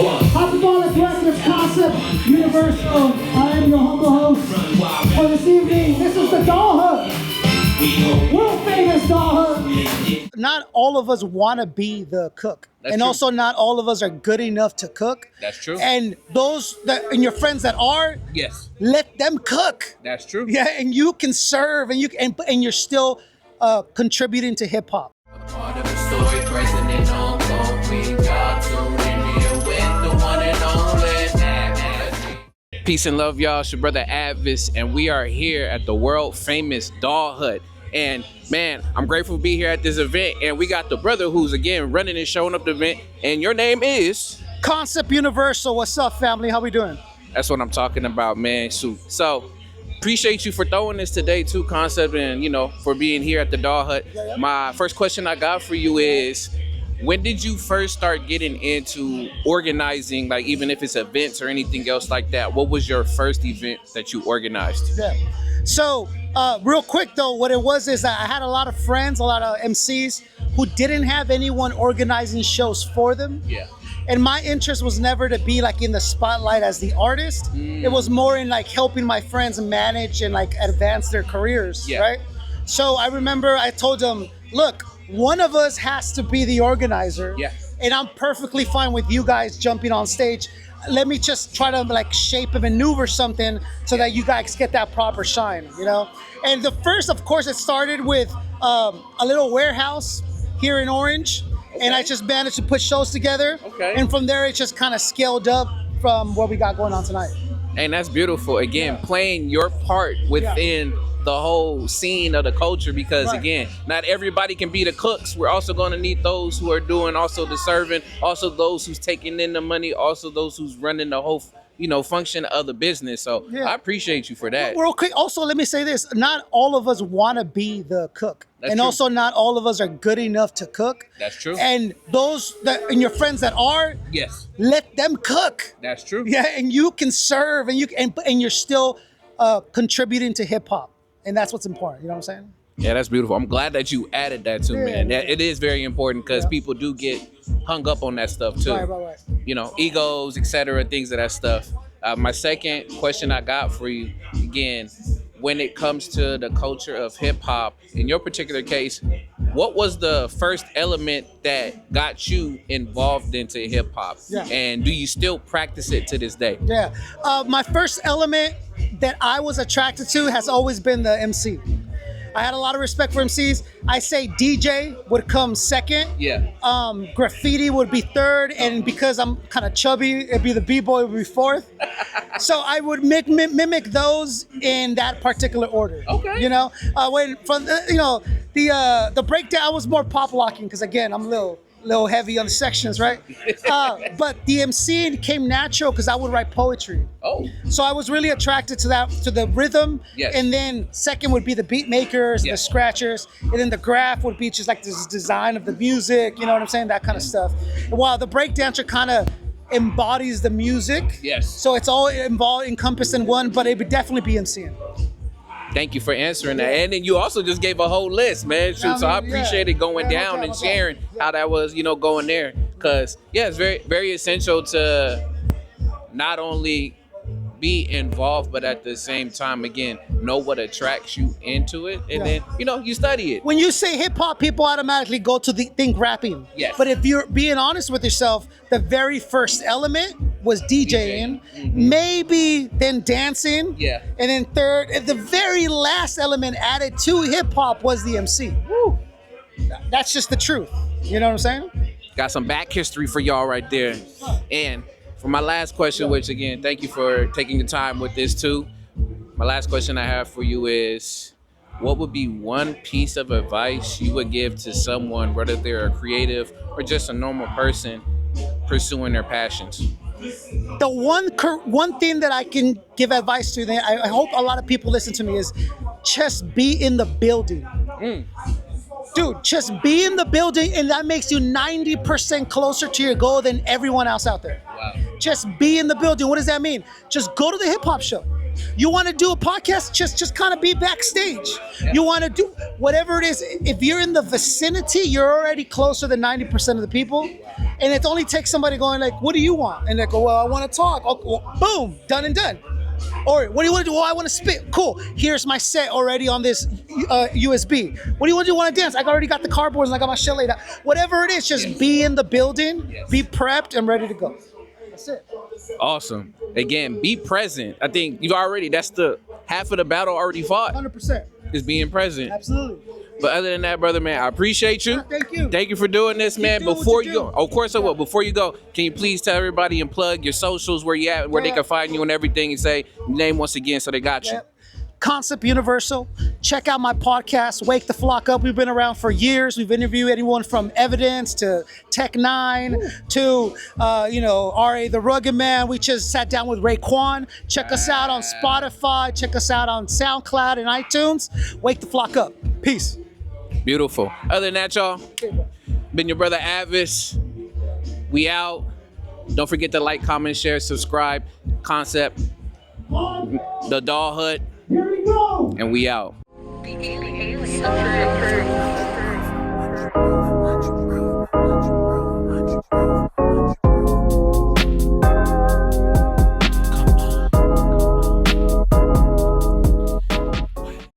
Hyperbolic Records, Koncept Universal. I am your humble host for this evening. This is the Doll Hut. World famous Doll Hut. Not all of us want to be the cook. That's and true. also not all of us are good enough to cook. That's true. And those that and your friends that are, Yes, let them cook. that's true. Yeah, and you can serve and and you're still contributing to hip hop. Part of the story, present and ongoing. Y'all tuned in here with the one and only A.D.V.I.S. Peace and love, y'all. It's your brother A.D.V.I.S, and we are here at the world famous Doll Hut. And man, I'm grateful to be here at this event. And we got the brother who's again running and showing up the event. And your name is? Koncept Universal. What's up, family? How we doing? That's what I'm talking about, man. So appreciate you for throwing this today too, Koncept, and for being here at the Doll Hut. My first question I got for you is, when did you first start getting into organizing, like even if it's events or anything else like that? What was your first event that you organized? Yeah. So real quick though, what it was is that I had a lot of friends, a lot of MCs who didn't have anyone organizing shows for them. Yeah. And my interest was never to be like in the spotlight as the artist. It was more in like helping my friends manage and like advance their careers, Yeah. right? So I remember I told them, look, one of us has to be the organizer. Yeah. And I'm perfectly fine with you guys jumping on stage. Let me just try to like shape and maneuver something so that you guys get that proper shine, And the first, of course, it started with a little warehouse here in Orange. And I just managed to put shows together. Okay. And from there, it just kind of scaled up from what we got going on tonight. And that's beautiful. Again, playing your part within the whole scene of the culture, because Right. again, not everybody can be the cooks. We're also going to need those who are doing also the serving, also those who's taking in the money, also those who's running the whole function of the business. So Yeah. I appreciate you for that. Real quick, also, let me say this. Not all of us want to be the cook. That's and true. also not all of us are good enough to cook. That's true. And those and your friends that are, Yes, let them cook. that's true. Yeah, and you can serve and and you're still contributing to hip hop. And that's what's important. You know what I'm saying? Yeah, that's beautiful. I'm glad that you added that too, man. It is very important because people do get hung up on that stuff too. Right. Egos, etc., things of that stuff. My second question I got for you, again, when it comes to the culture of hip hop, in your particular case, what was the first element that got you involved into hip hop? Yeah. And do you still practice it to this day? Yeah. My first element that I was attracted to has always been the MC. I had a lot of respect for MCs. I say DJ would come second. Yeah. Graffiti would be third, and because I'm kind of chubby, it'd be the b-boy would be fourth. So I would mimic those in that particular order. Okay. When from the breakdown, I was more pop locking because again, I'm a little heavy on the sections, right? But the MC came natural because I would write poetry. Oh. So I was really attracted to the rhythm. Yes. And then second would be the beat makers, the Yes. scratchers, and then the graph would be just like this design of the music, you know what I'm saying? That kind of stuff. While the breakdancer kind of embodies the music. Yes. So it's all encompassed in one, but it would definitely be MCing. Thank you for answering that. And then you also just gave a whole list, man. Shoot, so I appreciate it going down and sharing how that was, going there. Because, it's very, very essential to not only be involved, but at the same time, again, know what attracts you into it. And then, you study it. When you say hip hop, people automatically go to think rapping. Yes. But if you're being honest with yourself, the very first element was DJing, maybe then dancing, Yeah. and then third, and the very last element added to hip hop was the MC. Woo. That's just the truth. You know what I'm saying? Got some back history for y'all right there. And for my last question, which again, thank you for taking the time with this too. My last question I have for you is, what would be one piece of advice you would give to someone, whether they're a creative or just a normal person pursuing their passions? The one thing that I can give advice to, that I hope a lot of people listen to me, is just be in the building. Dude, just be in the building, and that makes you 90% closer to your goal than everyone else out there. Wow. Just be in the building. What does that mean? Just go to the hip hop show. You want to do a podcast? Just kind of be backstage. Yeah. You want to do whatever it is. If you're in the vicinity, you're already closer than 90% of the people. And it only takes somebody going like, what do you want? And they go, well, I want to talk. Okay, well, boom, done and done. Or what do you want to do? Oh, I want to spit. Cool. Here's my set already on this USB. What do you want to do? Want to dance? I already got the cardboards and I got my shit laid out. Whatever it is, just be in the building, be prepped and ready to go. That's it. Awesome. Again, be present. I think that's the half of the battle already fought. 100%. Is being present. Absolutely. But other than that, brother, man, I appreciate you. Thank you. Thank you for doing this, man. doing Before what you you go, do. of course I will. Before you go, can you please tell everybody and plug your socials, where you at, where they can find you and everything, and say your name once again so they got you. Yep. Concept Universal. Check out my podcast, Wake the Flock Up. We've been around for years. We've interviewed anyone from Evidence to Tech Nine to R.A. the Rugged Man. We just sat down with Raekwon. Check us out on Spotify. Check us out on Soundcloud and iTunes. Wake the Flock Up. Peace. Beautiful. Other than that, y'all, been your brother A.D.V.I.S. We out. Don't forget to like, comment, share, subscribe. Concept, the Doll Hut, Here we go. and we out. The alien.